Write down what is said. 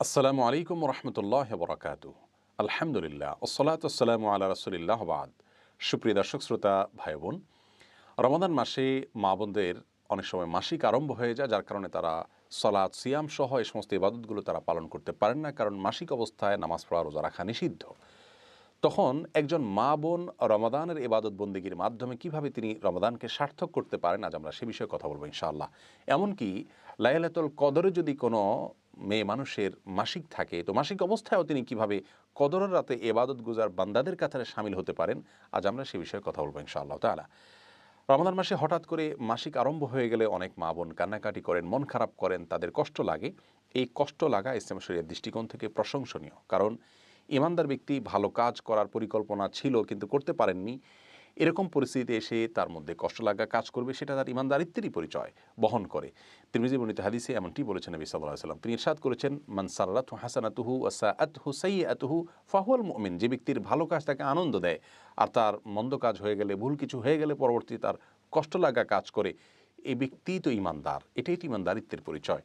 আসসালামু আলাইকুম রহমতুল্লাহ বরকাতু। আলহামদুলিল্লাহ ওসলাত আসসালামু আলা রসুলিল্লাহ বাদ। সুপ্রিয় দর্শক শ্রোতা ভাই বোন, রমাদান মাসে মা বোনদের অনেক সময় মাসিক আরম্ভ হয়ে যায়, যার কারণে তারা সলাৎ সিয়াম সহ এই সমস্ত ইবাদতগুলো তারা পালন করতে পারেন না, কারণ মাসিক অবস্থায় নামাজ পড়া রোজা রাখা নিষিদ্ধ। তখন একজন মা বোন রমাদানের ইবাদত বন্দেগীর মাধ্যমে কিভাবে তিনি রমাদানকে সার্থক করতে পারেন, আজ আমরা সে বিষয়ে কথা বলবো ইনশাআল্লাহ। এমনকি লাইলাতুল কদরে যদি কোনো মেয়ে মানুষের মাসিক থাকে, তো মাসিক অবস্থায়ও তিনি কিভাবে কদরের রাতে ইবাদত গুজার বান্দাদের কাতারে শামিল হতে পারেন, আজ আমরা সে বিষয়ে কথা বলবো ইনশাআল্লাহ তাআলা। রমাদান মাসে হঠাৎ করে মাসিক আরম্ভ হয়ে গেলে অনেক মা বোন কান্নাকাটি করেন, মন খারাপ করেন, তাদের কষ্ট লাগে। এই কষ্ট লাগা ইসলাম শরীয়তের দৃষ্টিকোণ থেকে প্রশংসনীয়, কারণ ইমানদার ব্যক্তি ভালো কাজ করার পরিকল্পনা ছিল কিন্তু করতে পারেননি, এরকম পরিস্থিতিতে এসে তার মধ্যে কষ্ট লাগা কাজ করবে, সেটা তার ইমানদারিত্বেরই পরিচয় বহন করে। তিরমিজি বর্ণিত হাদিসে এমনটি বলেছেন নবী সাল্লাল্লাহু আলাইহি ওয়াসাল্লাম। তিনি ইরশাদ করেছেন, মান সাররাতহু হাসানাতুহু ওয়া সাআতহু সাইয়্যাতুহু ফাহুয়াল মুমিন। যে ব্যক্তির ভালো কাজ তাকে আনন্দ দেয় আর তার মন্দ কাজ হয়ে গেলে, ভুল কিছু হয়ে গেলে পরবর্তী তার কষ্ট লাগা কাজ করে, এই ব্যক্তি তো ইমানদার। এটাই তো ইমানদারিত্বের পরিচয়।